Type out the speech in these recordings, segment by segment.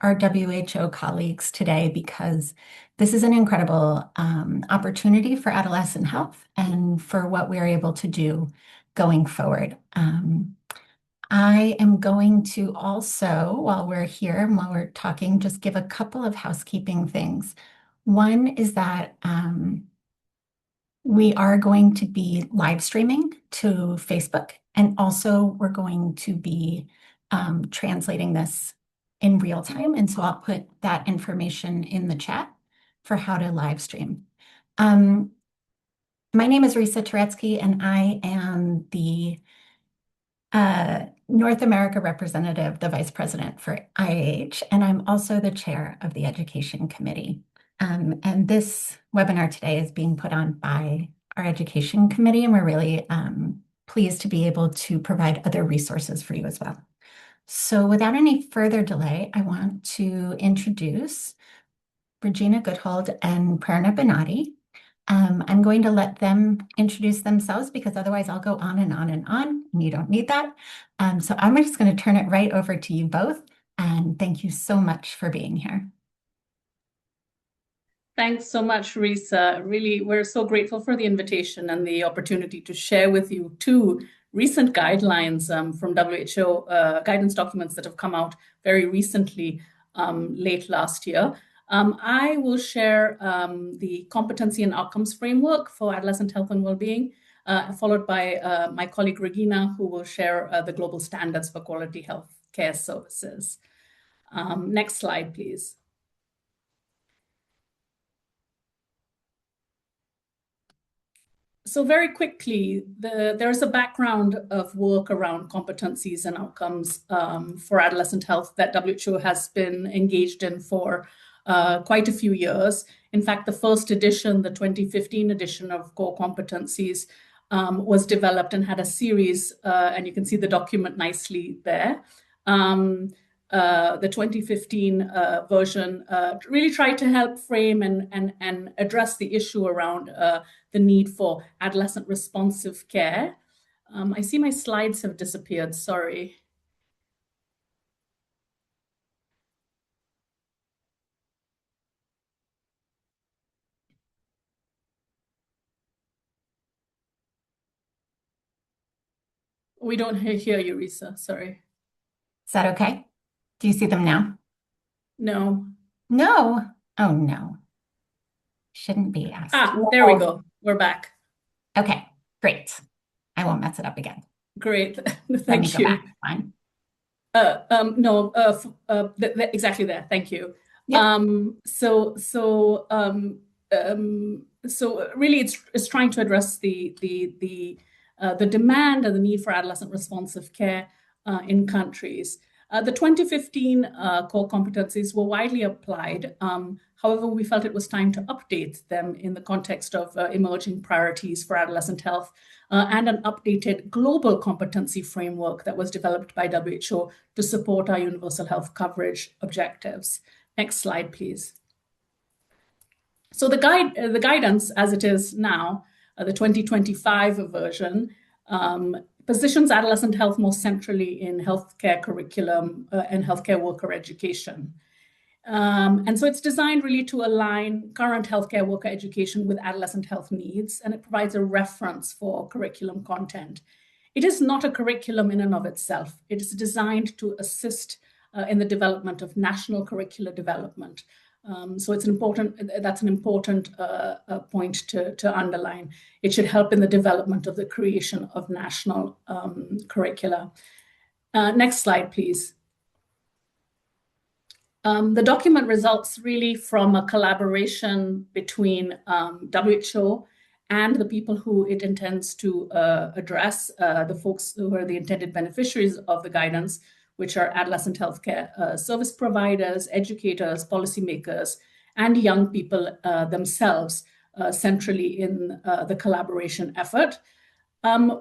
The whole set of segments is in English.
our WHO colleagues today because this is an incredible opportunity for adolescent health and for what we're able to do going forward. I am going to also, while we're here and while we're talking, just give a couple of housekeeping things. One is that we are going to be live streaming to Facebook, and also we're going to be translating this in real time. And so I'll put that information in the chat for how to live stream. My name is Risa Turetsky, and I am the North America representative, the vice president for IAH, and I'm also the chair of the education committee. And this webinar today is being put on by our education committee, and we're really pleased to be able to provide other resources for you as well. So without any further delay, I want to introduce Regina Goodhold and Prerna Benatti. I'm going to let them introduce themselves because otherwise I'll go on and on and on, and you don't need that. So I'm just going to turn it right over to you both, and thank you so much for being here. Thanks so much, Risa. Really, we're so grateful for the invitation and the opportunity to share with you two recent guidelines from WHO, guidance documents that have come out very recently, late last year. I will share the competency and outcomes framework for adolescent health and well-being, followed by my colleague Regina, who will share the global standards for quality health care services. Next slide, please. So very quickly, there's a background of work around competencies and outcomes for adolescent health that WHO has been engaged in for quite a few years. In fact, the first edition, the 2015 edition of Core Competencies, was developed and had a series, and you can see the document nicely there. The 2015 version really tried to help frame and address the issue around the need for adolescent responsive care. I see my slides have disappeared, sorry. We don't hear you, Risa, sorry. Is that okay? Do you see them now? No. No. Oh, no. Shouldn't be asked. There we go. We're back. Okay, great. I won't mess it up again. Great. Thank you. Fine. No, exactly there. Thank you. Yep. So really, it's trying to address the demand and the need for adolescent responsive care in countries. The 2015 core competencies were widely applied. However, we felt it was time to update them in the context of emerging priorities for adolescent health and an updated global competency framework that was developed by WHO to support our universal health coverage objectives. Next slide, please. So the guidance as it is now, the 2025 version, positions adolescent health more centrally in healthcare curriculum and healthcare worker education. And so it's designed really to align current healthcare worker education with adolescent health needs, and it provides a reference for curriculum content. It is not a curriculum in and of itself. It is designed to assist in the development of national curricular development. So that's an important point to underline. It should help in the development of the creation of national curricula. Next slide, please. The document results really from a collaboration between WHO and the people who it intends to address, the folks who are the intended beneficiaries of the guidance, which are adolescent healthcare service providers, educators, policymakers, and young people themselves centrally in the collaboration effort.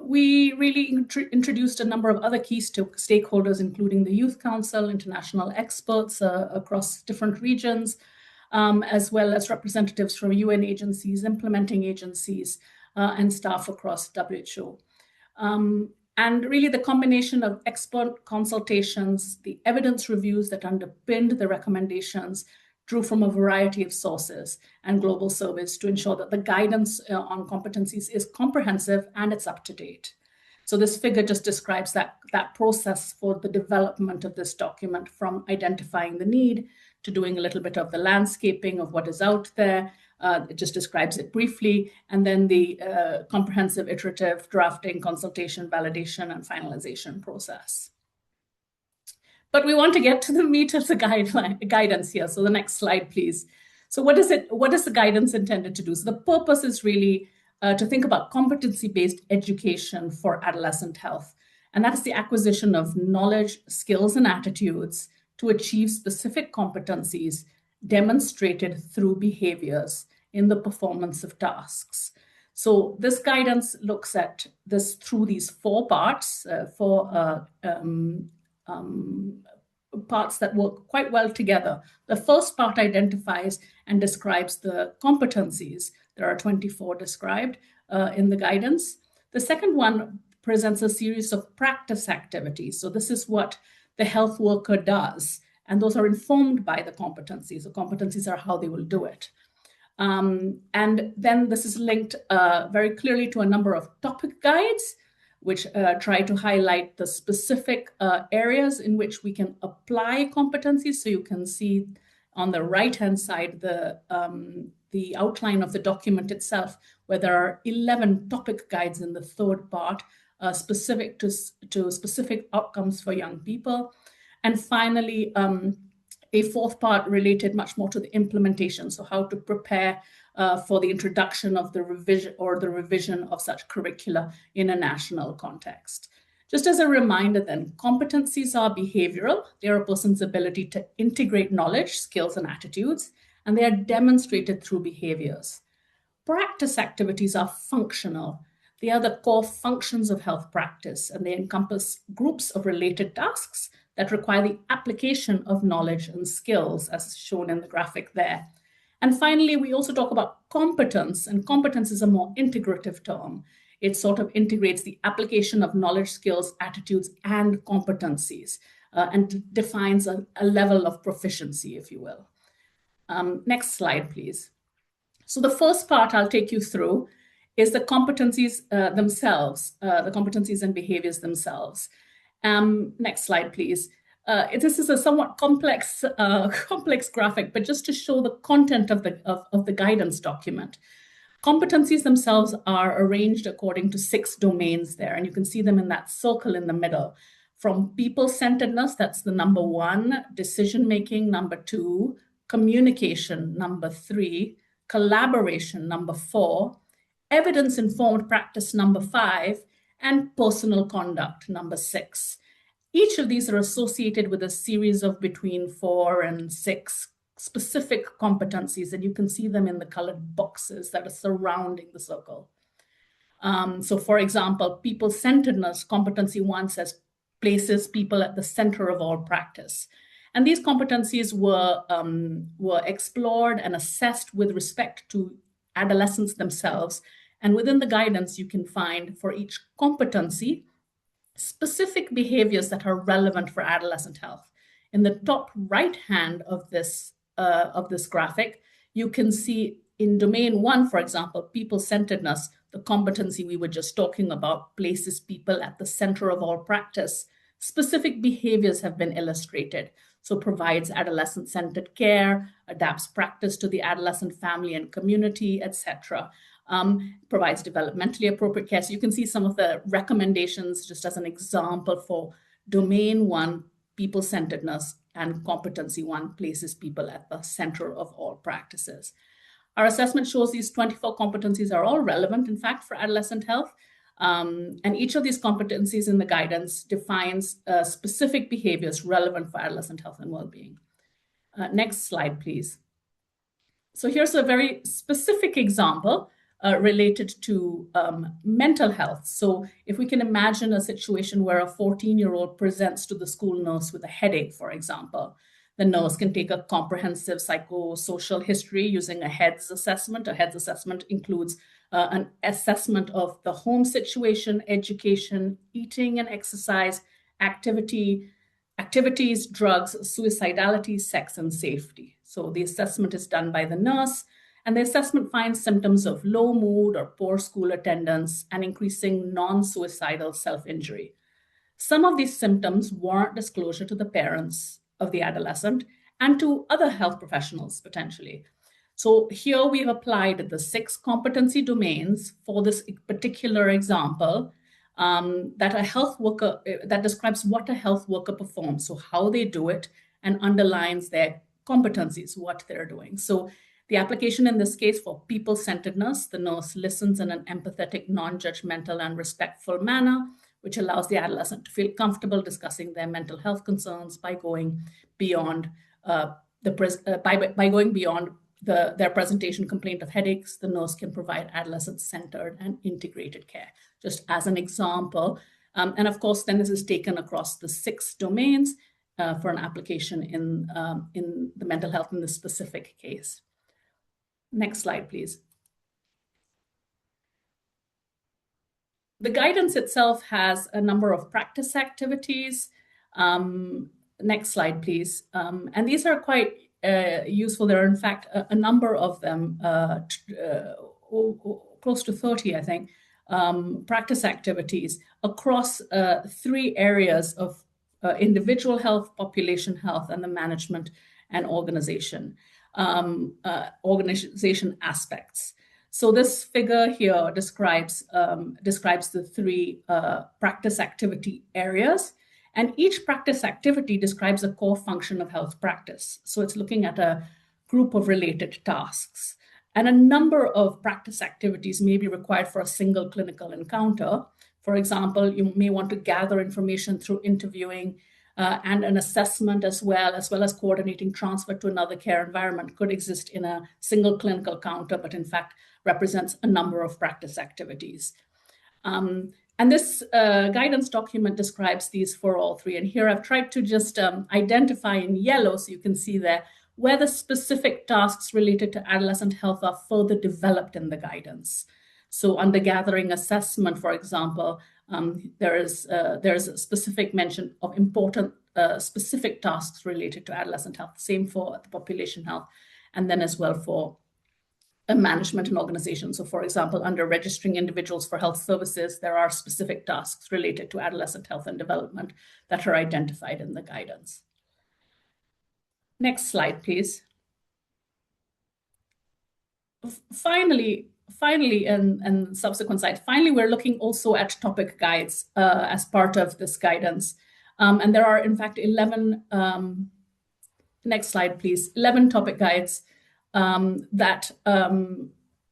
We really introduced a number of other key stakeholders, including the Youth Council, international experts across different regions, as well as representatives from UN agencies, implementing agencies, and staff across WHO. And really the combination of expert consultations, the evidence reviews that underpinned the recommendations drew from a variety of sources and global surveys to ensure that the guidance on competencies is comprehensive and it's up to date. So this figure just describes that process for the development of this document, from identifying the need to doing a little bit of the landscaping of what is out there. It just describes it briefly, and then the comprehensive iterative drafting, consultation, validation, and finalization process. But we want to get to the meat of the guidance here. So the next slide, please. So what is the guidance intended to do? So the purpose is really to think about competency-based education for adolescent health. And that is the acquisition of knowledge, skills, and attitudes to achieve specific competencies demonstrated through behaviors in the performance of tasks. So this guidance looks at this through these four parts, parts that work quite well together. The first part identifies and describes the competencies. There are 24 described in the guidance. The second one presents a series of practice activities. So this is what the health worker does, and those are informed by the competencies. The competencies are how they will do it. And then this is linked very clearly to a number of topic guides, which try to highlight the specific areas in which we can apply competencies. So you can see on the right-hand side the outline of the document itself, where there are 11 topic guides in the third part, specific to specific outcomes for young people. And finally, a fourth part related much more to the implementation, so how to prepare for the introduction of the revision of such curricula in a national context. Just as a reminder then, competencies are behavioral. They are a person's ability to integrate knowledge, skills, and attitudes, and they are demonstrated through behaviors. Practice activities are functional. They are the core functions of health practice, and they encompass groups of related tasks that require the application of knowledge and skills, as shown in the graphic there. And finally, we also talk about competence, and competence is a more integrative term. It sort of integrates the application of knowledge, skills, attitudes, and competencies, and defines a level of proficiency, if you will. Next slide, please. So the first part I'll take you through is the competencies themselves, the competencies and behaviors themselves. Next slide, please. This is a somewhat complex graphic, but just to show the content of the guidance document. Competencies themselves are arranged according to 6 domains there, and you can see them in that circle in the middle. From people-centeredness, that's the number 1, decision-making, number 2, communication, number 3, collaboration, number 4, evidence-informed practice, number 5, and personal conduct, number 6. Each of these are associated with a series of between 4 and 6 specific competencies, and you can see them in the colored boxes that are surrounding the circle. So for example, people-centeredness, competency 1 says places people at the center of all practice. And these competencies were explored and assessed with respect to adolescents themselves. And within the guidance, you can find for each competency specific behaviors that are relevant for adolescent health. In the top right hand of this graphic, you can see in domain 1, for example, people-centeredness, the competency we were just talking about, places people at the center of all practice. Specific behaviors have been illustrated. So provides adolescent-centered care, adapts practice to the adolescent family and community, etc. Provides developmentally appropriate care. So you can see some of the recommendations just as an example for domain 1, people-centeredness, and competency 1, places people at the center of all practices. Our assessment shows these 24 competencies are all relevant, in fact, for adolescent health. And each of these competencies in the guidance defines specific behaviors relevant for adolescent health and well-being. Next slide, please. So here's a very specific example related to mental health. So if we can imagine a situation where a 14-year-old presents to the school nurse with a headache, for example, the nurse can take a comprehensive psychosocial history using a HEADS assessment. A HEADS assessment includes an assessment of the home situation, education, eating and exercise, activities, drugs, suicidality, sex, and safety. So the assessment is done by the nurse, and the assessment finds symptoms of low mood or poor school attendance and increasing non-suicidal self-injury. Some of these symptoms warrant disclosure to the parents of the adolescent and to other health professionals potentially. So here we've applied the 6 competency domains for this particular example that a health worker, that describes what a health worker performs, so how they do it, and underlines their competencies, what they're doing. So the application in this case for people-centeredness, the nurse listens in an empathetic, non-judgmental, and respectful manner, which allows the adolescent to feel comfortable discussing their mental health concerns by going beyond their presentation complaint of headaches. The nurse can provide adolescent-centered and integrated care, just as an example. And of course, then this is taken across the 6 domains for an application in the mental health in this specific case. Next slide, please. The guidance itself has a number of practice activities. Next slide, please. And these are quite useful. There are, in fact, a number of them, close to 30, I think, practice activities across 3 areas of individual health, population health, and the management and organization aspects. So this figure here describes the 3 practice activity areas, and each practice activity describes a core function of health practice. So it's looking at a group of related tasks. And a number of practice activities may be required for a single clinical encounter. For example, you may want to gather information through interviewing and an assessment as well as coordinating transfer to another care environment could exist in a single clinical encounter, but in fact represents a number of practice activities. And this guidance document describes these for all 3. And here I've tried to just identify in yellow, so you can see there, where the specific tasks related to adolescent health are further developed in the guidance. So under gathering assessment, for example, there is a specific mention of important specific tasks related to adolescent health, same for the population health, and then as well for management and organization. So for example, under registering individuals for health services, there are specific tasks related to adolescent health and development that are identified in the guidance. Next slide, please. Finally, and subsequent slide, we're looking also at topic guides as part of this guidance. And there are, in fact, 11, next slide, please, 11 topic guides that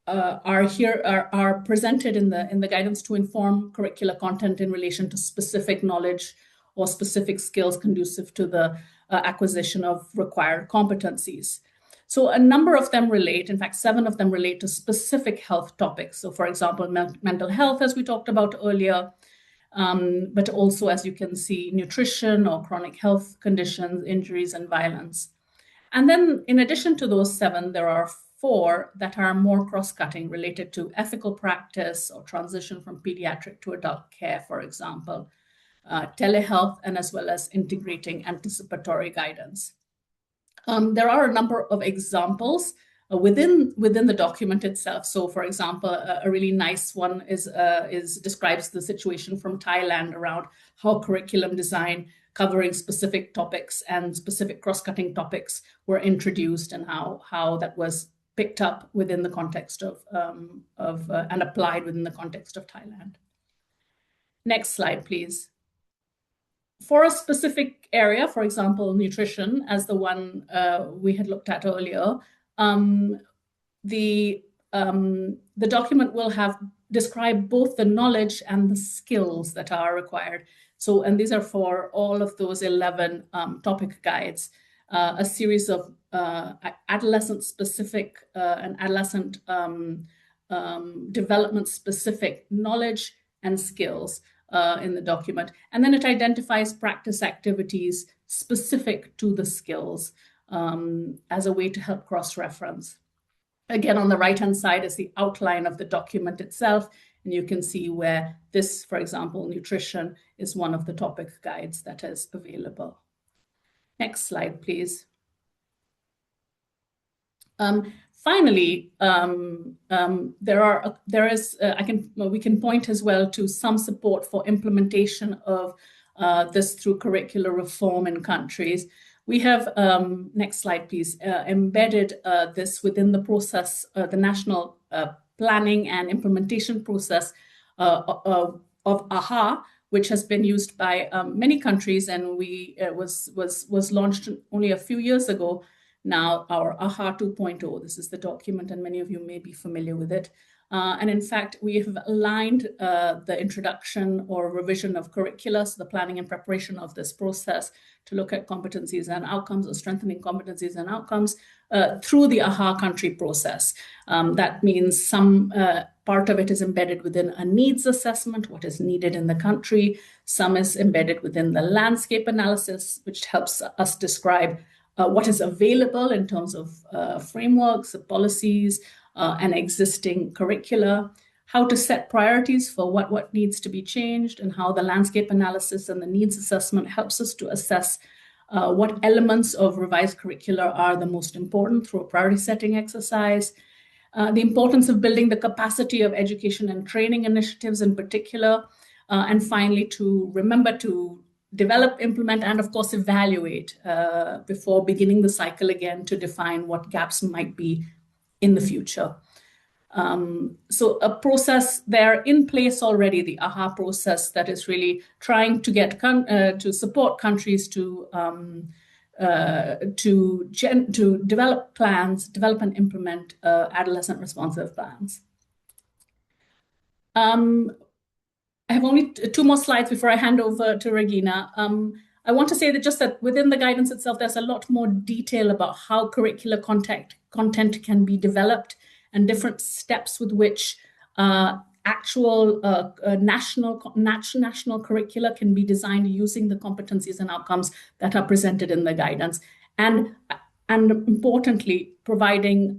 are presented in the guidance to inform curricular content in relation to specific knowledge or specific skills conducive to the acquisition of required competencies. So a number of them relate, in fact, 7 of them relate to specific health topics. So for example, mental health, as we talked about earlier, but also, as you can see, nutrition or chronic health conditions, injuries, and violence. And then in addition to those 7, there are 4 that are more cross-cutting, related to ethical practice or transition from pediatric to adult care, for example, telehealth, and as well as integrating anticipatory guidance. There are a number of examples within the document itself. So for example, a really nice one describes the situation from Thailand around how curriculum design covering specific topics and specific cross-cutting topics were introduced, and how that was picked up within the context of and applied within the context of Thailand. Next slide, please. For a specific area, for example, nutrition, as the one we had looked at earlier, the document will have described both the knowledge and the skills that are required. So, and these are for all of those 11 topic guides, a series of adolescent-specific and adolescent development-specific knowledge and skills in the document. And then it identifies practice activities specific to the skills as a way to help cross-reference. Again, on the right-hand side is the outline of the document itself, and you can see where this, for example, nutrition is one of the topic guides that is available. Next slide, please. Finally, we can point as well to some support for implementation of this through curricular reform in countries. We have, next slide, please, embedded this within the process, the national planning and implementation process of AHA, which has been used by many countries, and was launched only a few years ago. Now, our AHA 2.0, this is the document, and many of you may be familiar with it. And in fact, we have aligned the introduction or revision of curricula, so the planning and preparation of this process to look at competencies and outcomes, or strengthening competencies and outcomes through the AHA country process. That means some part of it is embedded within a needs assessment, what is needed in the country. Some is embedded within the landscape analysis, which helps us describe what is available in terms of frameworks, policies, and existing curricula, how to set priorities for what needs to be changed, and how the landscape analysis and the needs assessment helps us to assess what elements of revised curricula are the most important through a priority setting exercise, the importance of building the capacity of education and training initiatives in particular, and finally to remember to develop, implement, and of course evaluate before beginning the cycle again to define what gaps might be in the future. So a process there in place already, the AHA process, that is really trying to get to support countries to develop plans, develop and implement adolescent responsive plans. I have only two more slides before I hand over to Regina. I want to say that within the guidance itself, there's a lot more detail about how curricular content can be developed and different steps with which actual national curricula can be designed using the competencies and outcomes that are presented in the guidance. And importantly, providing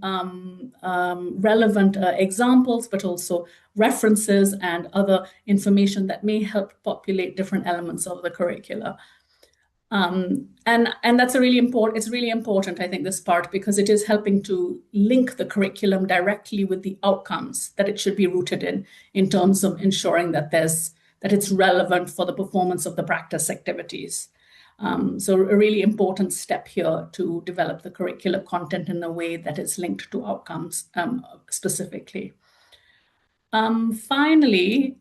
relevant examples, but also references and other information that may help populate different elements of the curricula. And that's it's really important, I think, this part, because it is helping to link the curriculum directly with the outcomes that it should be rooted in terms of ensuring that it's relevant for the performance of the practice activities. So a really important step here to develop the curricular content in a way that is linked to outcomes specifically. Finally,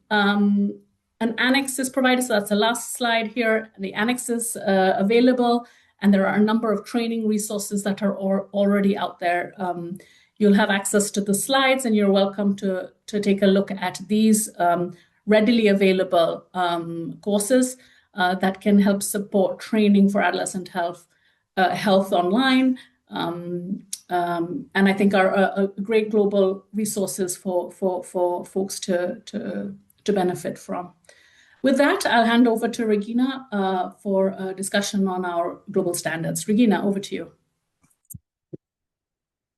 an annex is provided, so that's the last slide here. The annex is available, and there are a number of training resources that are already out there. You'll have access to the slides, and you're welcome to take a look at these readily available courses that can help support training for adolescent health online, and I think are a great global resources for folks to benefit from. With that, I'll hand over to Regina for a discussion on our global standards. Regina, over to you.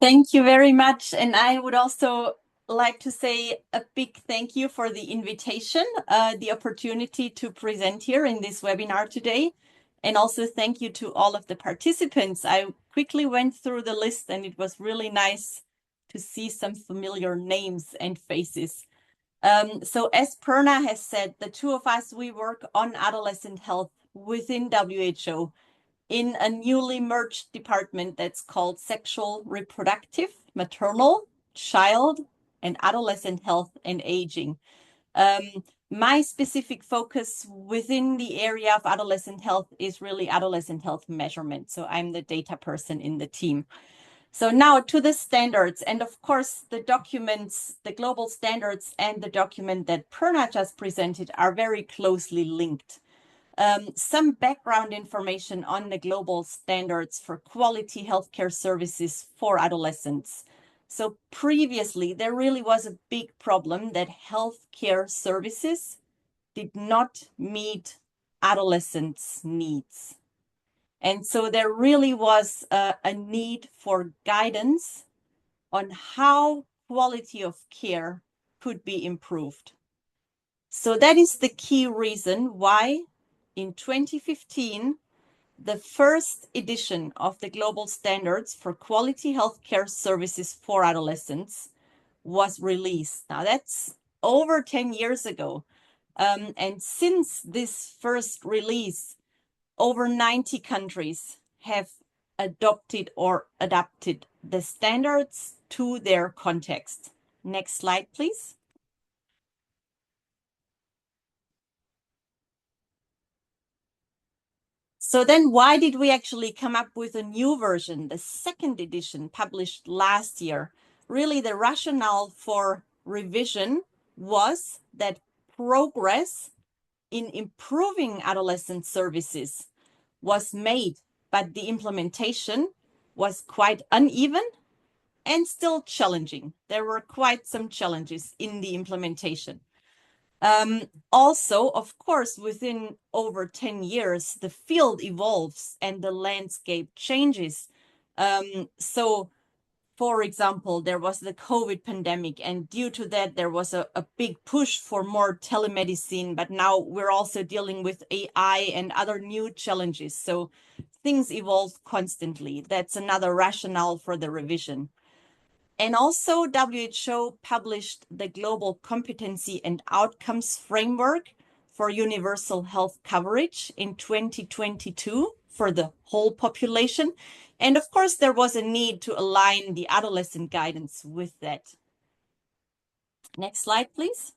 Thank you very much. And I would also like to say a big thank you for the invitation, the opportunity to present here in this webinar today. And also thank you to all of the participants. I quickly went through the list, and it was really nice to see some familiar names and faces. So as Perna has said, the two of us, we work on adolescent health within WHO in a newly merged department that's called Sexual, Reproductive, Maternal, Child, and Adolescent Health and Aging. My specific focus within the area of adolescent health is really adolescent health measurement. So I'm the data person in the team. So now to the standards, and of course the documents, the global standards and the document that Perna just presented are very closely linked. Some background information on the global standards for quality healthcare services for adolescents. So previously, there really was a big problem that healthcare services did not meet adolescents' needs. And so there really was a need for guidance on how quality of care could be improved. So that is the key reason why in 2015, the first edition of the Global Standards for Quality Healthcare Services for Adolescents was released. Now that's over 10 years ago. And since this first release, over 90 countries have adopted or adapted the standards to their context. Next slide, please. So then why did we actually come up with a new version, the second edition published last year? Really, the rationale for revision was that progress in improving adolescent services was made, but the implementation was quite uneven and still challenging. There were quite some challenges in the implementation. Also, of course, within over 10 years, the field evolves and the landscape changes. So, for example, there was the COVID pandemic, and due to that, there was a big push for more telemedicine, but now we're also dealing with AI and other new challenges. So things evolve constantly. That's another rationale for the revision. And also WHO published the Global Competency and Outcomes Framework for Universal Health Coverage in 2022 for the whole population. And of course, there was a need to align the adolescent guidance with that. Next slide, please.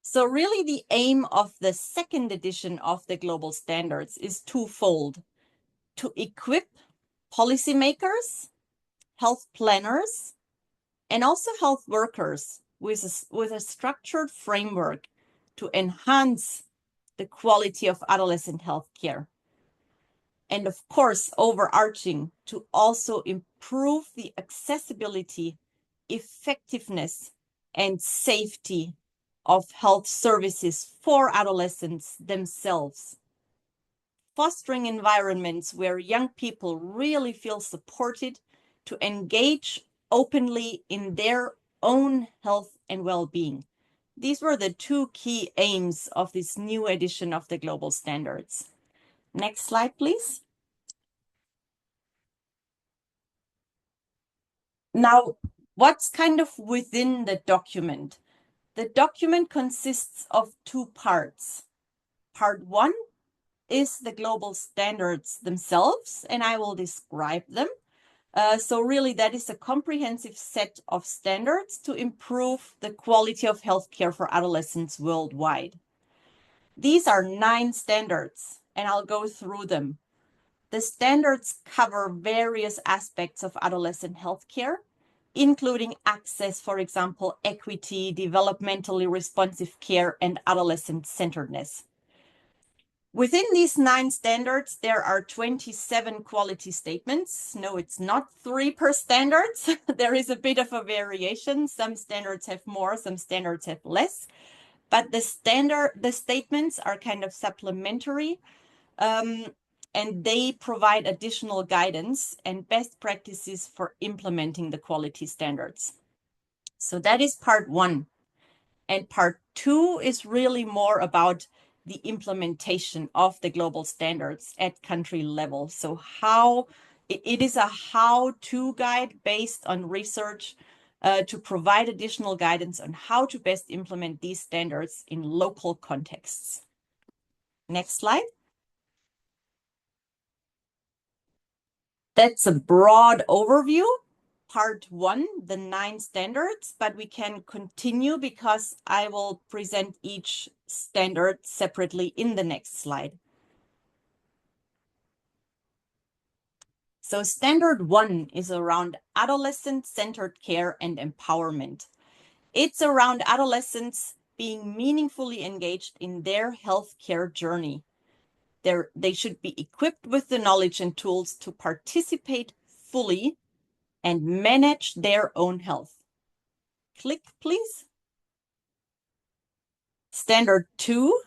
So really the aim of the second edition of the Global Standards is twofold: to equip policymakers, health planners, and also health workers with a structured framework to enhance the quality of adolescent health care. And of course, overarching, to also improve the accessibility, effectiveness, and safety of health services for adolescents themselves. Fostering environments where young people really feel supported to engage openly in their own health and well-being. These were the two key aims of this new edition of the Global Standards. Next slide, please. Now, what's kind of within the document? The document consists of two parts. Part one is the global standards themselves, and I will describe them. So really, that is a comprehensive set of standards to improve the quality of healthcare for adolescents worldwide. These are 9 standards, and I'll go through them. The standards cover various aspects of adolescent healthcare, including access, for example, equity, developmentally responsive care, and adolescent-centeredness. Within these 9 standards, there are 27 quality statements. No, it's not 3 per standards. There is a bit of a variation. Some standards have more, some standards have less. But the statements are kind of supplementary, and they provide additional guidance and best practices for implementing the quality standards. So that is part 1. And part 2 is really more about the implementation of the global standards at country level. So how it is a how-to guide based on research to provide additional guidance on how to best implement these standards in local contexts. Next slide. That's a broad overview. Part 1, the 9 standards, but we can continue because I will present each standard separately in the next slide. So standard 1 is around adolescent-centered care and empowerment. It's around adolescents being meaningfully engaged in their healthcare journey. They should be equipped with the knowledge and tools to participate fully and manage their own health. Click, please. Standard 2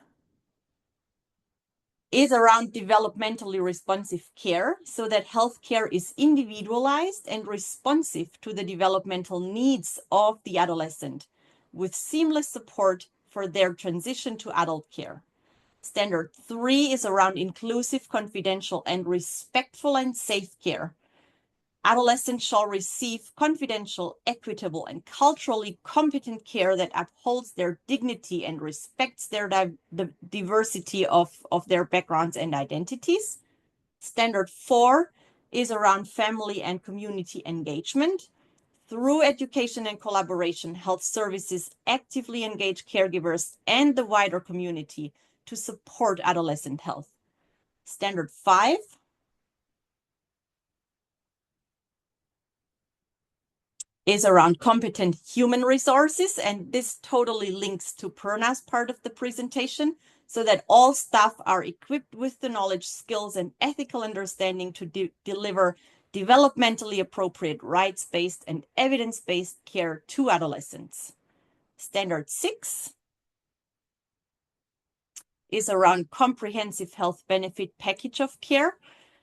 is around developmentally responsive care, so that healthcare is individualized and responsive to the developmental needs of the adolescent, with seamless support for their transition to adult care. Standard 3 is around inclusive, confidential, and respectful and safe care. Adolescents shall receive confidential, equitable, and culturally competent care that upholds their dignity and respects the diversity of their backgrounds and identities. Standard 4 is around family and community engagement. Through education and collaboration, health services actively engage caregivers and the wider community to support adolescent health. Standard 5 is around competent human resources, and this totally links to Perna's part of the presentation, so that all staff are equipped with the knowledge, skills, and ethical understanding to deliver developmentally appropriate, rights-based, and evidence-based care to adolescents. Standard 6 is around comprehensive health benefit package of care.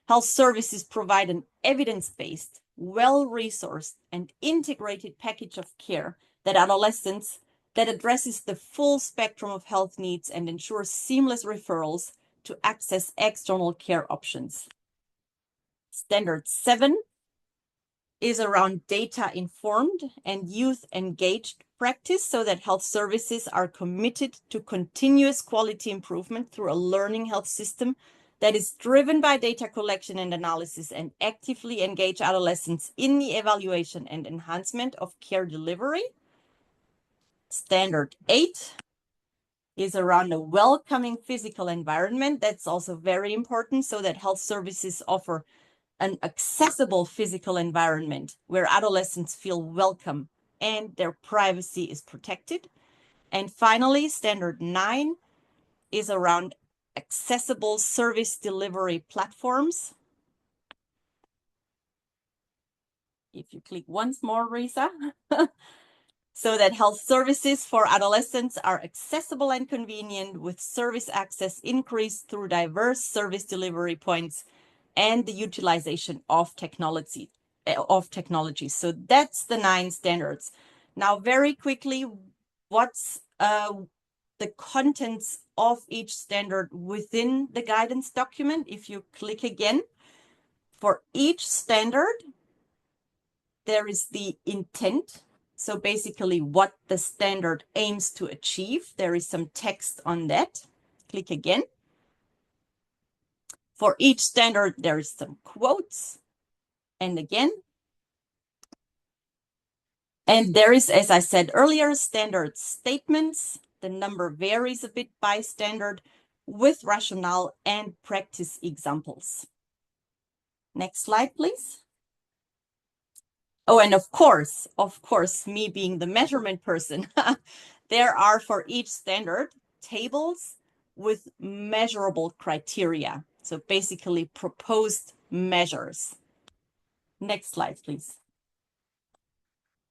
Health services provide an evidence-based, well-resourced, and integrated package of care that addresses the full spectrum of health needs and ensures seamless referrals to access external care options. Standard 7 is around data-informed and youth-engaged practice, so that health services are committed to continuous quality improvement through a learning health system that is driven by data collection and analysis and actively engage adolescents in the evaluation and enhancement of care delivery. Standard 8 is around a welcoming physical environment. That's also very important, so that health services offer an accessible physical environment where adolescents feel welcome and their privacy is protected. And finally, Standard 9 is around accessible service delivery platforms. If you click once more, Risa, so that health services for adolescents are accessible and convenient, with service access increased through diverse service delivery points and the utilization of technology. So that's the 9 standards. Now, very quickly, what's the contents of each standard within the guidance document? If you click again, for each standard, there is the intent. So basically what the standard aims to achieve. There is some text on that. Click again. For each standard, there is some quotes. And again. And there is, as I said earlier, standard statements. The number varies a bit by standard, with rationale and practice examples. Next slide, please. Oh, and of course, me being the measurement person, there are for each standard tables with measurable criteria. So basically proposed measures. Next slide, please.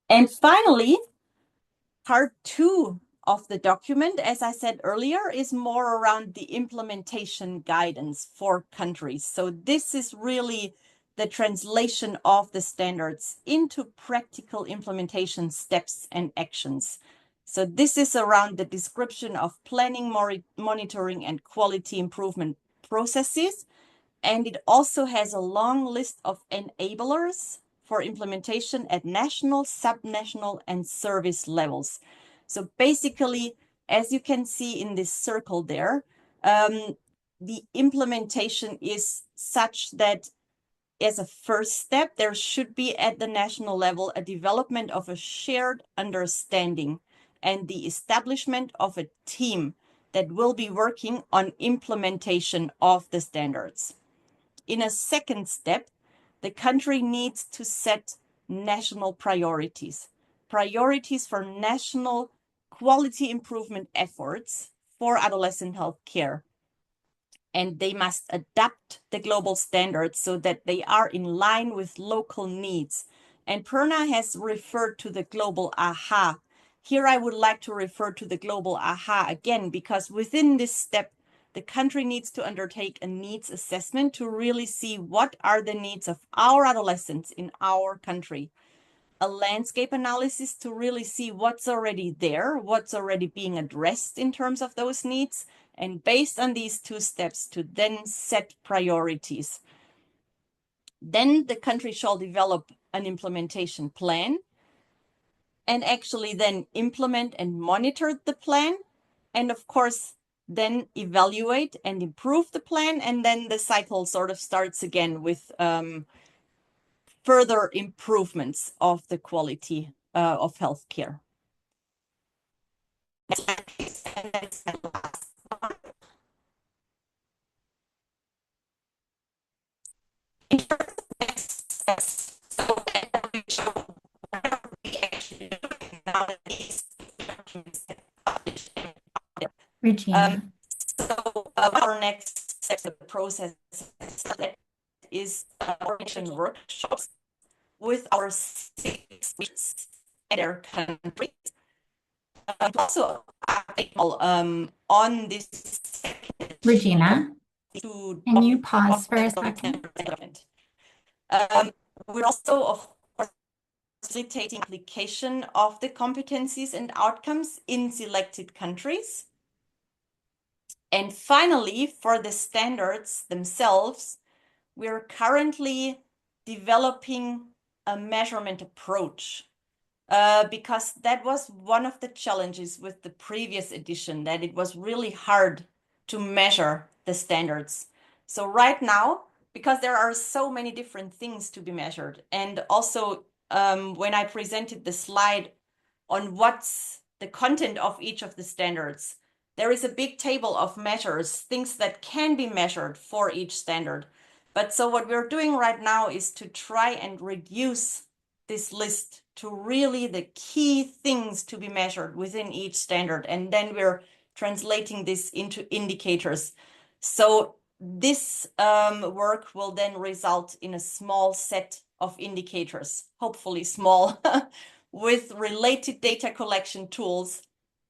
And finally, part 2 of the document, as I said earlier, is more around the implementation guidance for countries. So this is really the translation of the standards into practical implementation steps and actions. So this is around the description of planning, monitoring, and quality improvement processes. And it also has a long list of enablers for implementation at national, subnational, and service levels. So basically, as you can see in this circle there, the implementation is such that as a first step, there should be at the national level a development of a shared understanding and the establishment of a team that will be working on implementation of the standards. In a second step, the country needs to set national priorities for national quality improvement efforts for adolescent health care. And they must adapt the global standards so that they are in line with local needs. And Perna has referred to the global AHA. Here I would like to refer to the global AHA again, because within this step, the country needs to undertake a needs assessment to really see what are the needs of our adolescents in our country. A landscape analysis to really see what's already there, what's already being addressed in terms of those needs, and based on these 2 steps to then set priorities. Then the country shall develop an implementation plan and actually then implement and monitor the plan. And of course, then evaluate and improve the plan. And then the cycle sort of starts again with further improvements of the quality of healthcare. In terms of next steps, so what are we actually doing now that these documents get published? Regina. So our next step of the process is organization workshops with our 6 regions and their countries. Also, on this Regina, to can you pause for a second? We're also, of course, facilitating application of the competencies and outcomes in selected countries. And finally, for the standards themselves, we're currently developing a measurement approach because that was one of the challenges with the previous edition, that it was really hard to measure the standards. So right now, because there are so many different things to be measured, and also when I presented the slide on what's the content of each of the standards, there is a big table of measures, things that can be measured for each standard. But so what we're doing right now is to try and reduce this list to really the key things to be measured within each standard. And then we're translating this into indicators. So this work will then result in a small set of indicators, hopefully small, with related data collection tools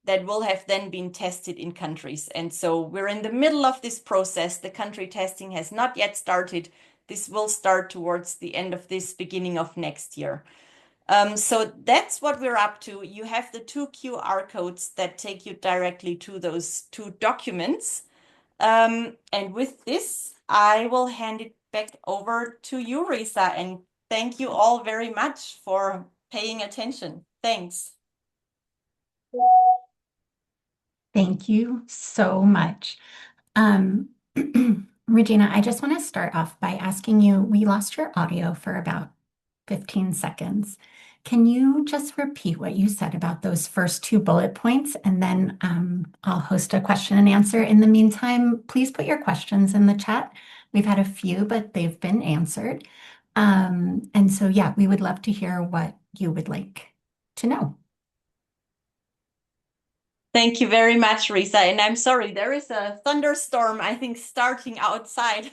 that will have then been tested in countries. And so we're in the middle of this process. The country testing has not yet started. This will start towards the end of this, beginning of next year. So that's what we're up to. You have the 2 QR codes that take you directly to those 2 documents. And with this, I will hand it back over to you, Risa, and thank you all very much for paying attention. Thanks. Thank you so much. Regina, I just want to start off by asking you, we lost your audio for about 15 seconds. Can you just repeat what you said about those first 2 bullet points, and then I'll host a question and answer. In the meantime, please put your questions in the chat. We've had a few, but they've been answered. And so, yeah, we would love to hear what you would like to know. Thank you very much, Risa. And I'm sorry, there is a thunderstorm, I think, starting outside.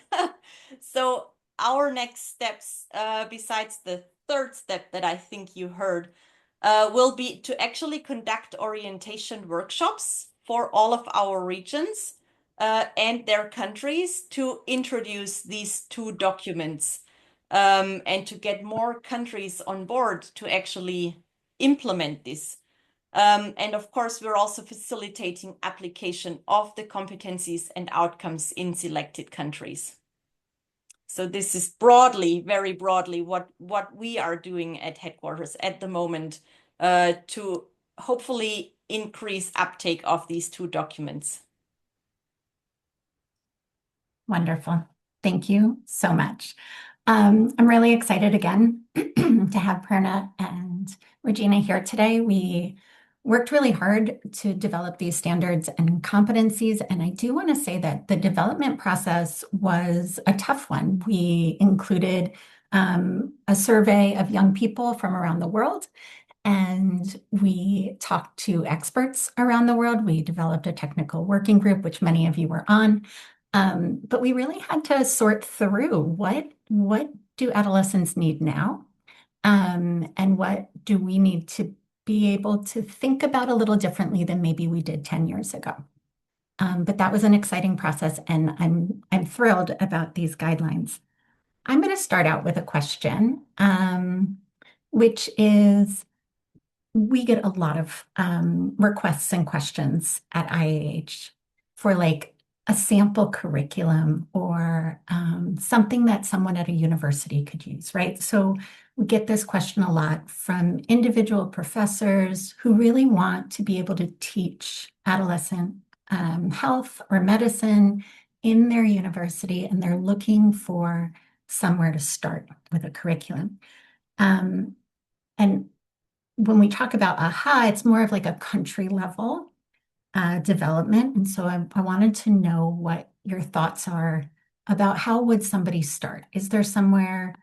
So our next steps, besides the 3rd step that I think you heard, will be to actually conduct orientation workshops for all of our regions and their countries to introduce these 2 documents and to get more countries on board to actually implement this. And of course, we're also facilitating application of the competencies and outcomes in selected countries. So this is broadly, very broadly, what we are doing at headquarters at the moment to hopefully increase uptake of these 2 documents. Wonderful. Thank you so much. I'm really excited again to have Perna and Regina here today. We worked really hard to develop these standards and competencies, and I do want to say that the development process was a tough one. We included a survey of young people from around the world, and we talked to experts around the world. We developed a technical working group, which many of you were on. But we really had to sort through what do adolescents need now, and what do we need to be able to think about a little differently than maybe we did 10 years ago. But that was an exciting process, and I'm thrilled about these guidelines. I'm going to start out with a question, which is we get a lot of requests and questions at IAH for like a sample curriculum or something that someone at a university could use, right? So we get this question a lot from individual professors who really want to be able to teach adolescent health or medicine in their university, and they're looking for somewhere to start with a curriculum. And when we talk about AHA, it's more of like a country level development. And so I wanted to know what your thoughts are about how would somebody start? Is there somewhere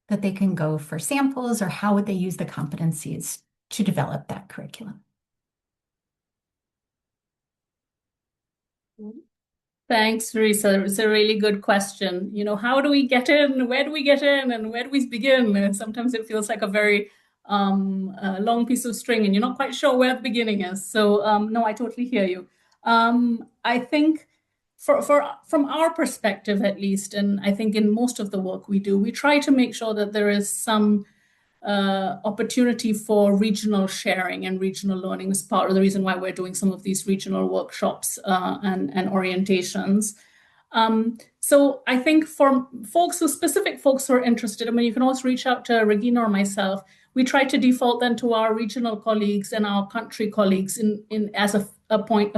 that they can go for samples, or how would they use the competencies to develop that curriculum? Thanks, Teresa. It's a really good question. How do we get in? Where do we get in? And where do we begin? Sometimes it feels like a very long piece of string, and you're not quite sure where the beginning is. So no, I totally hear you. I think from our perspective, at least, and I think in most of the work we do, we try to make sure that there is some opportunity for regional sharing and regional learning is part of the reason why we're doing some of these regional workshops and orientations. So I think for specific folks who are interested, I mean, you can also reach out to Regina or myself. We try to default then to our regional colleagues and our country colleagues as a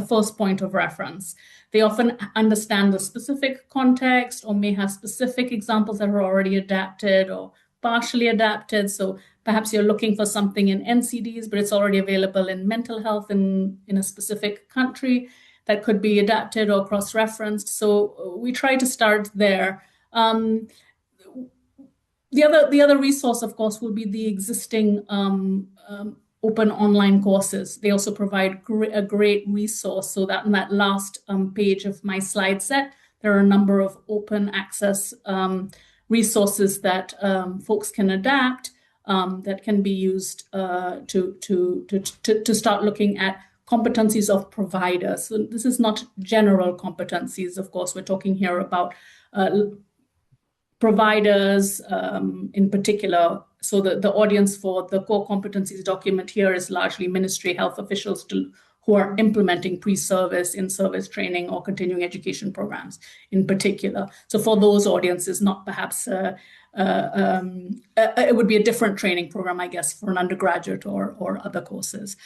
first point of reference. They often understand the specific context or may have specific examples that are already adapted or partially adapted. So perhaps you're looking for something in NCDs, but it's already available in mental health in a specific country that could be adapted or cross-referenced. So we try to start there. The other resource, of course, will be the existing open online courses. They also provide a great resource, so that in that last page of my slide set, there are a number of open access resources that folks can adapt, that can be used to start looking at competencies of providers. So this is not general competencies, of course. We're talking here about providers in particular. So the audience for the core competencies document here is largely ministry health officials who are implementing pre-service, in-service training or continuing education programs in particular. So for those audiences, not perhaps, it would be a different training program, I guess, for an undergraduate or other courses.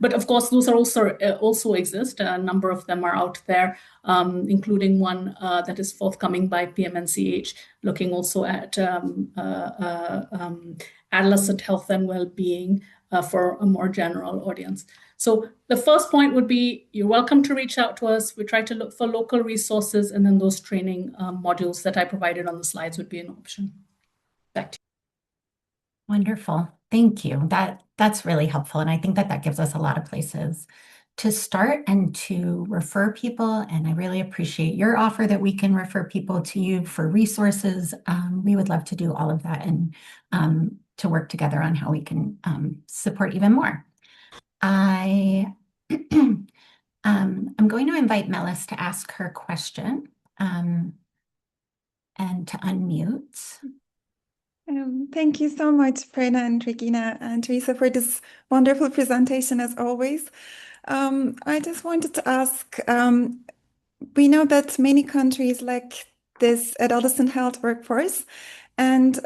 But of course, those are also exist. A number of them are out there, including one that is forthcoming by PMNCH, looking also at adolescent health and well-being for a more general audience. So the first point would be, you're welcome to reach out to us. We try to look for local resources, and then those training modules that I provided on the slides would be an option. Back to you. Wonderful. Thank you. That's really helpful. And I think that gives us a lot of places to start and to refer people. And I really appreciate your offer that we can refer people to you for resources. We would love to do all of that and to work together on how we can support even more. I'm going to invite Melis to ask her question and to unmute. Thank you so much, Prerna and Regina and Teresa, for this wonderful presentation as always. I just wanted to ask, we know that many countries lack this adolescent health workforce, and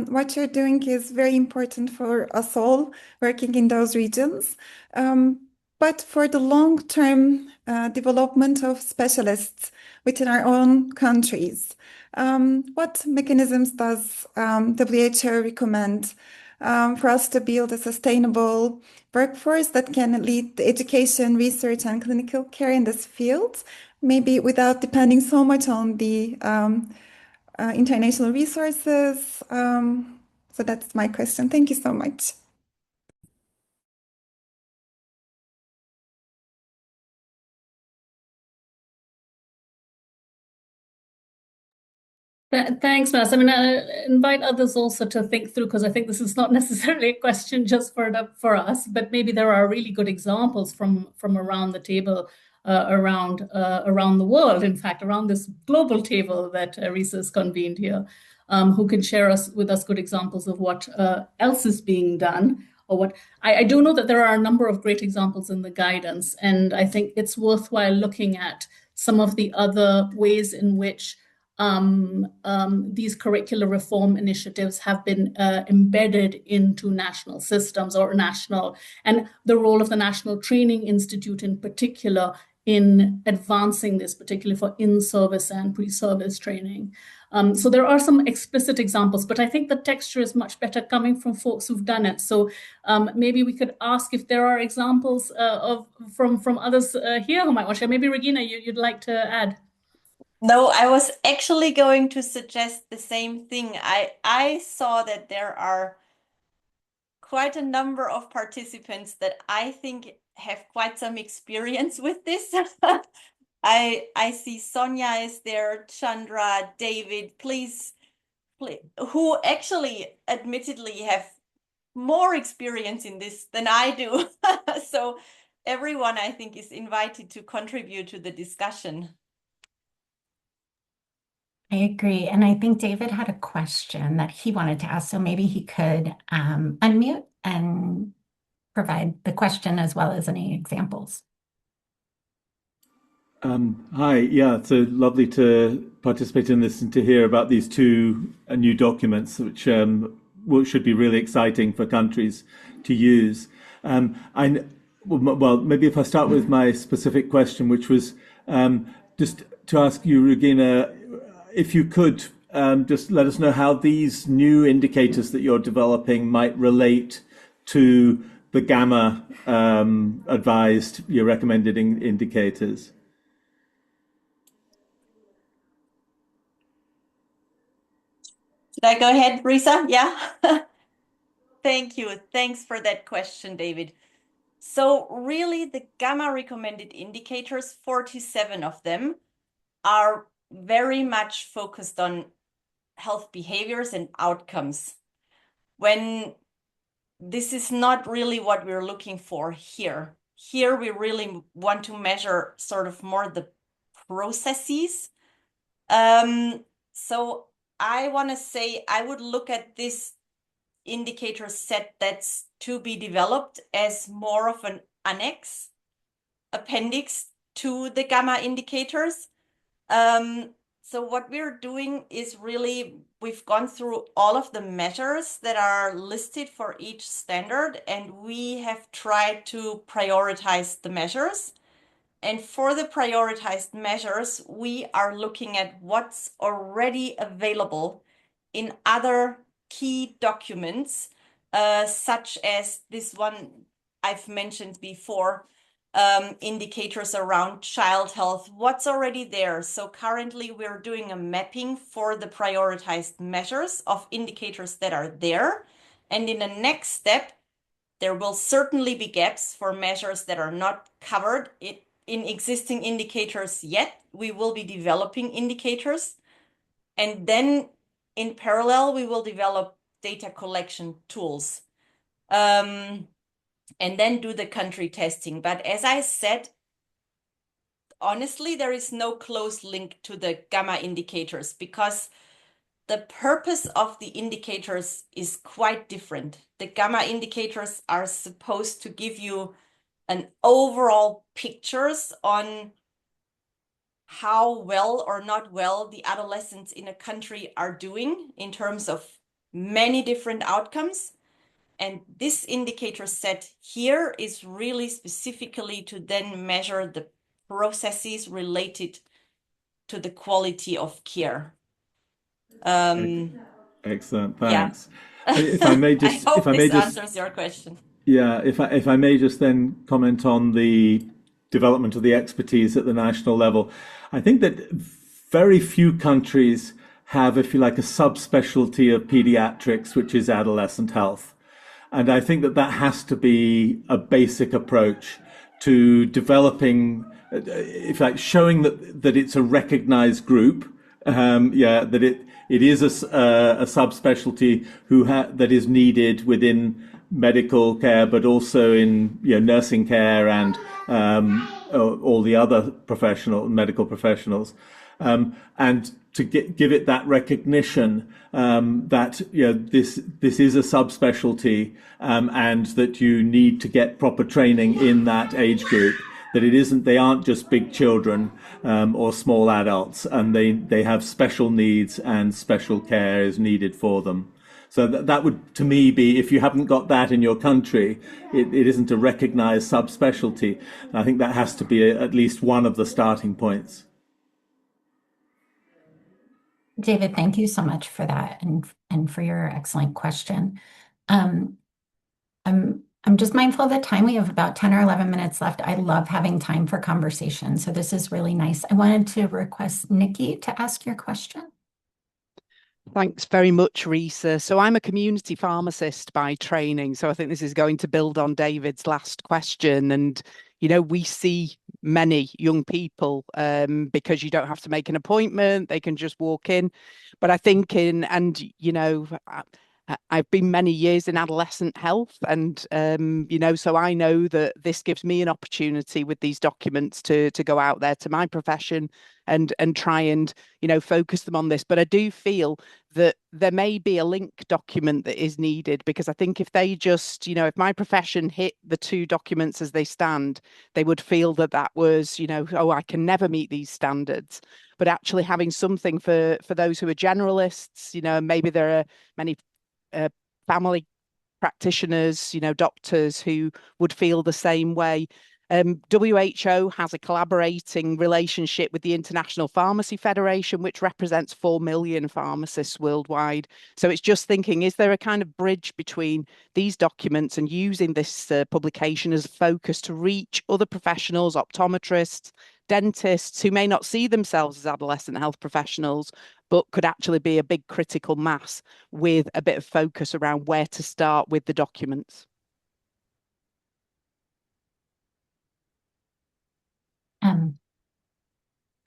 what you're doing is very important for us all working in those regions. But for the long-term development of specialists within our own countries, what mechanisms does WHO recommend for us to build a sustainable workforce that can lead the education, research, and clinical care in this field, maybe without depending so much on the international resources? So that's my question. Thank you so much. Thanks, Mass. I mean, I invite others also to think through, because I think this is not necessarily a question just for us, but maybe there are really good examples from around the table around the world, in fact, around this global table that Risa has convened here, who can share with us good examples of what else is being done. Or what I do know that there are a number of great examples in the guidance, and I think it's worthwhile looking at some of the other ways in which these curricular reform initiatives have been embedded into national systems or national, and the role of the National Training Institute in particular in advancing this, particularly for in-service and pre-service training. So there are some explicit examples, but I think the texture is much better coming from folks who've done it. So maybe we could ask if there are examples from others here who might want to share. Maybe Regina, you'd like to add? No, I was actually going to suggest the same thing. I saw that there are quite a number of participants that I think have quite some experience with this. I see Sonia is there, Chandra, David, please, who actually admittedly have more experience in this than I do. So everyone, I think, is invited to contribute to the discussion. I agree. And I think David had a question that he wanted to ask, so maybe he could unmute and provide the question as well as any examples. Hi, yeah, it's lovely to participate in this and to hear about these two new documents, which should be really exciting for countries to use. Well, maybe if I start with my specific question, which was just to ask you, Regina, if you could just let us know how these new indicators that you're developing might relate to the gamma advised, your recommended indicators. Should I go ahead, Risa? Yeah. Thank you. Thanks for that question, David. So really, the gamma recommended indicators, 47 of them, are very much focused on health behaviors and outcomes, when this is not really what we're looking for here. Here, we really want to measure sort of more the processes. So I want to say I would look at this indicator set that's to be developed as more of an appendix to the gamma indicators. So what we're doing is really, we've gone through all of the measures that are listed for each standard, and we have tried to prioritize the measures. And for the prioritized measures, we are looking at what's already available in other key documents, such as this one I've mentioned before, indicators around child health, what's already there. So currently we're doing a mapping for the prioritized measures of indicators that are there. And in the next step, there will certainly be gaps for measures that are not covered in existing indicators yet. We will be developing indicators. And then in parallel, we will develop data collection tools. And then do the country testing. But as I said, honestly, there is no close link to the gamma indicators, because the purpose of the indicators is quite different. The gamma indicators are supposed to give you an overall pictures on how well or not well the adolescents in a country are doing in terms of many different outcomes. And this indicator set here is really specifically to then measure the processes related to the quality of care. Excellent, thanks. Yeah. If I may just, I hope if I may this just answers your question. Yeah, if I may just then comment on the development of the expertise at the national level. I think that very few countries have, if you like, a subspecialty of pediatrics, which is adolescent health. And I think that that has to be a basic approach to developing, if like showing that it's a recognized group, that it is a subspecialty that is needed within medical care, but also in nursing care and all the other medical professionals, and to give it that recognition that this is a subspecialty, and that you need to get proper training in that age group. That they aren't just big children or small adults, and they have special needs and special care is needed for them. So that would, to me, be, if you haven't got that in your country, it isn't a recognized subspecialty. I think that has to be at least one of the starting points. David, thank you so much for that and for your excellent question. Um, I'm just mindful of the time. We have about 10 or 11 minutes left. I love having time for conversation, so this is really nice. I wanted to request Nikki to ask your question. Thanks very much, Risa. So I'm a community pharmacist by training. So I think this is going to build on David's last question. And, we see many young people because you don't have to make an appointment. They can just walk in. But I think I've been many years in adolescent health, and so I know that this gives me an opportunity with these documents to go out there to my profession and try and focus them on this. But I do feel that there may be a link document that is needed, because I think if they just if my profession hit the two documents as they stand, they would feel that was oh, I can never meet these standards. But actually having something for those who are generalists, maybe there are many family practitioners, doctors who would feel the same way. WHO has a collaborating relationship with the International Pharmacy Federation, which represents 4 million pharmacists worldwide. So it's just thinking, is there a kind of bridge between these documents and using this publication as a focus to reach other professionals, optometrists, dentists, who may not see themselves as adolescent health professionals, but could actually be a big critical mass with a bit of focus around where to start with the documents?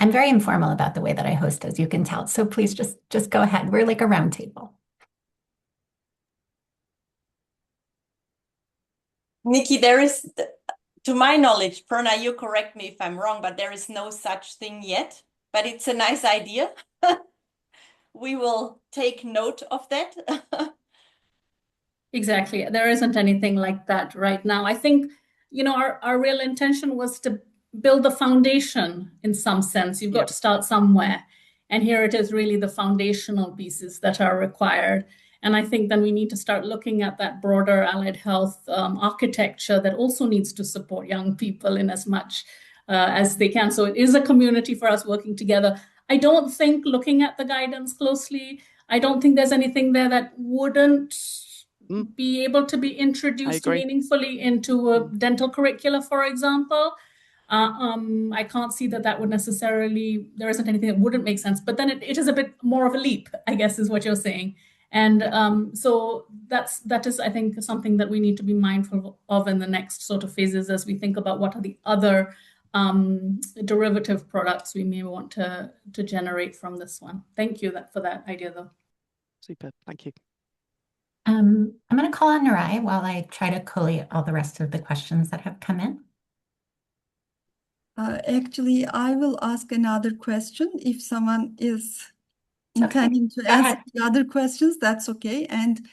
I'm very informal about the way that I host, as you can tell. So please just go ahead. We're like a round table. Nikki, to my knowledge, Perna, you correct me if I'm wrong, but there is no such thing yet. But it's a nice idea. We will take note of that. Exactly. There isn't anything like that right now. I think, our real intention was to build the foundation in some sense. You've got to start somewhere. And here it is, really the foundational pieces that are required. And I think then we need to start looking at that broader allied health architecture that also needs to support young people in as much as they can. So it is a community for us working together. I don't think, looking at the guidance closely, I don't think there's anything there that wouldn't be able to be introduced meaningfully into a dental curricula, for example. I can't see that would necessarily, there isn't anything that wouldn't make sense, but then it is a bit more of a leap, I guess, is what you're saying. And so that is, I think, something that we need to be mindful of in the next sort of phases as we think about what are the other derivative products we may want to generate from this one. Thank you for that idea, though. Super, thank you. I'm going to call on Nurai while I try to collate all the rest of the questions that have come in. Actually, I will ask another question. If someone is intending to ask the other questions, that's okay. And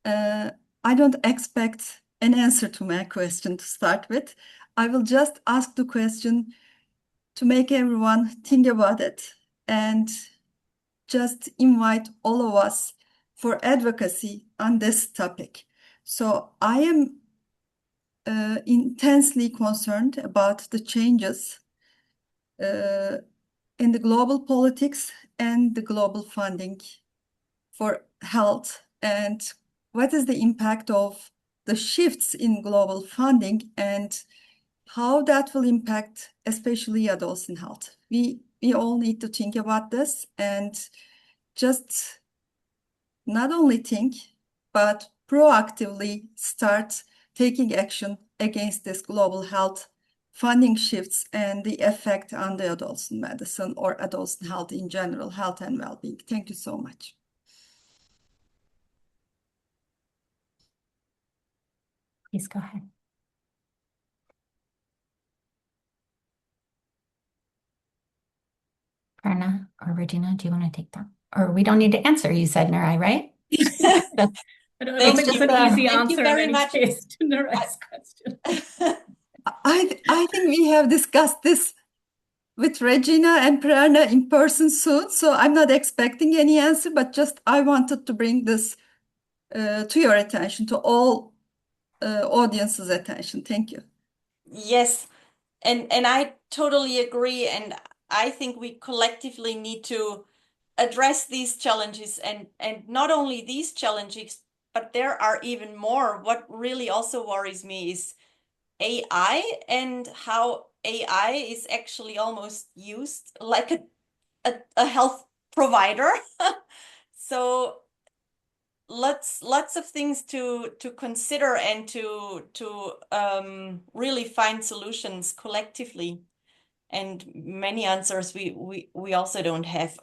I don't expect an answer to my question to start with. I will just ask the question to make everyone think about it and just invite all of us for advocacy on this topic. So I am intensely concerned about the changes in the global politics and the global funding for health, and what is the impact of the shifts in global funding and how that will impact especially adolescent health. We all need to think about this and just not only think, but proactively start taking action against this global health funding shifts and the effect on the adolescent medicine or adolescent health in general, health and well-being. Thank you so much. Please go ahead. or Regina, do you want to take that? Or we don't need to answer. You said Nurai, right? I don't think Thank there's you. an easy Thank you answer in very any much. case to Narai's question. I think we have discussed this with Regina and Prerna in person soon, so I'm not expecting any answer, but just I wanted to bring this to your attention, to all audience's attention. Thank you. Yes, and I totally agree, and I think we collectively need to address these challenges, and not only these challenges, but there are even more. What really also worries me is AI and how AI is actually almost used like a health provider. So lots of things to consider and to really find solutions collectively, and many answers we also don't have.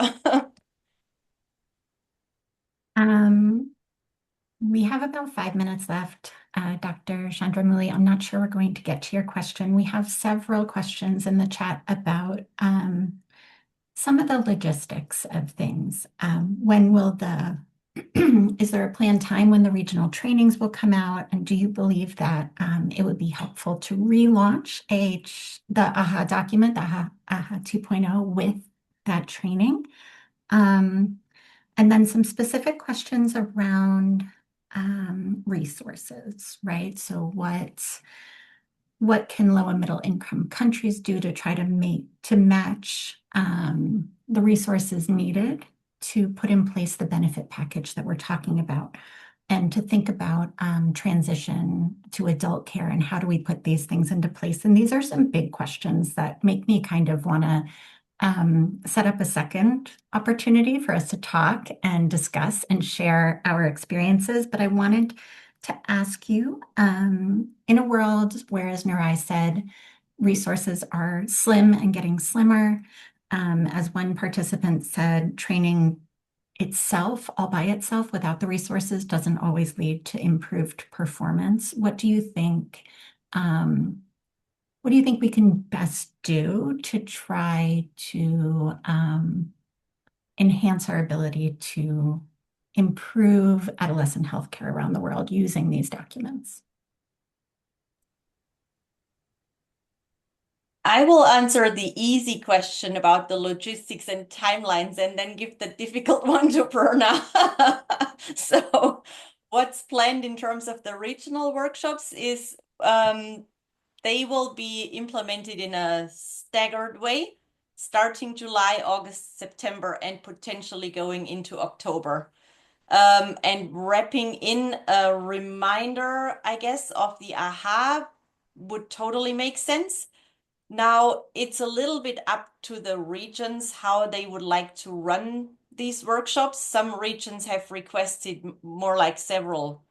We have about 5 minutes left. Dr. Chandramouli, I'm not sure we're going to get to your question. We have several questions in the chat about some of the logistics of things. When will is there a planned time when the regional trainings will come out? And do you believe that it would be helpful to relaunch the AHA document, the AHA 2.0 with that training? And then some specific questions around resources, right? So what can low and middle income countries do to try to match the resources needed to put in place the benefit package that we're talking about, and to think about transition to adult care and how do we put these things into place? And these are some big questions that make me kind of want to set up a second opportunity for us to talk and discuss and share our experiences. But I wanted to ask you, in a world where, as Nurai said, resources are slim and getting slimmer, as one participant said, training itself, all by itself, without the resources, doesn't always lead to improved performance. What do you think? What do you think we can best do to try to enhance our ability to improve adolescent healthcare around the world using these documents? I will answer the easy question about the logistics and timelines, and then give the difficult one to Perna. So what's planned in terms of the regional workshops is they will be implemented in a staggered way, starting July, August, September, and potentially going into October. And wrapping in a reminder, I guess, of the AHA would totally make sense. Now, it's a little bit up to the regions how they would like to run these workshops. Some regions have requested more like several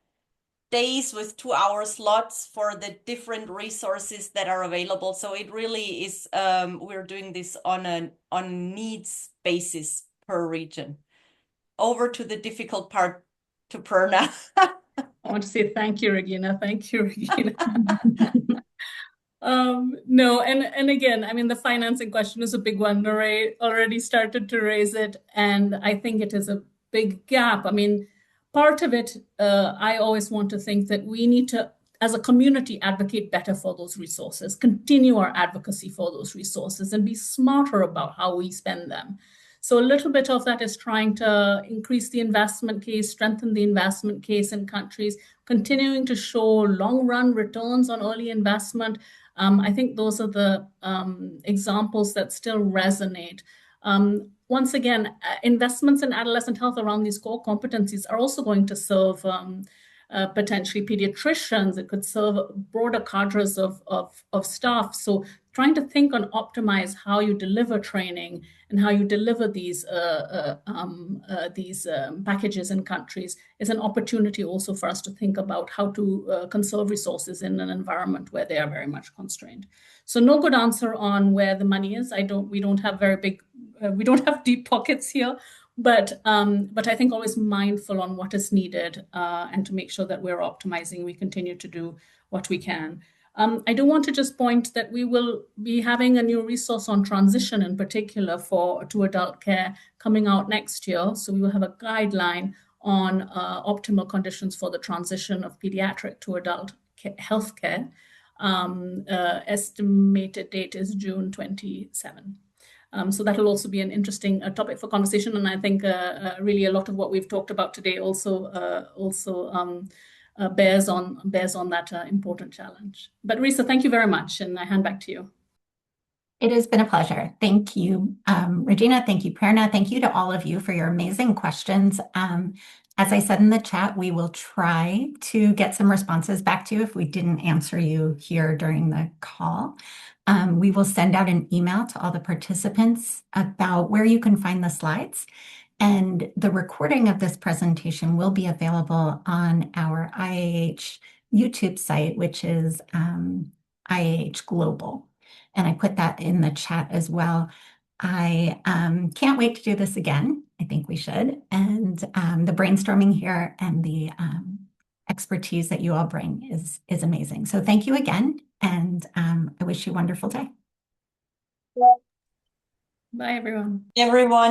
days with 2-hour slots for the different resources that are available. So it really is, we're doing this on needs basis per region. Over to the difficult part, to Perna. I want to say thank you, Regina. Thank you, Regina. No, and again, I mean, the financing question is a big one. Nurai already started to raise it, and I think it is a big gap. I mean, part of it, I always want to think that we need to, as a community, advocate better for those resources, continue our advocacy for those resources, and be smarter about how we spend them. So a little bit of that is trying to increase the investment case, strengthen the investment case in countries, continuing to show long-run returns on early investment. I think those are the examples that still resonate. Once again, investments in adolescent health around these core competencies are also going to serve potentially pediatricians. It could serve broader cadres of staff. So trying to think and optimize how you deliver training and how you deliver these packages in countries is an opportunity also for us to think about how to conserve resources in an environment where they are very much constrained. So no good answer on where the money is. We don't have very big, we don't have deep pockets here, but I think always mindful on what is needed and to make sure that we're optimizing. We continue to do what we can. I do want to just point that we will be having a new resource on transition in particular to adult care coming out next year. So we will have a guideline on optimal conditions for the transition of pediatric to adult healthcare. Estimated date is June 27. So that will also be an interesting topic for conversation. And I think really a lot of what we've talked about today also bears on that important challenge. But Risa, thank you very much, and I hand back to you. It has been a pleasure. Thank you, Regina. Thank you, Prerna. Thank you to all of you for your amazing questions. As I said in the chat, we will try to get some responses back to you if we didn't answer you here during the call. We will send out an email to all the participants about where you can find the slides. And the recording of this presentation will be available on our IAH YouTube site, which is IAH Global. And I put that in the chat as well. I can't wait to do this again. I think we should. And the brainstorming here and the expertise that you all bring is amazing. So thank you again. And I wish you a wonderful day. Bye, everyone. Everyone.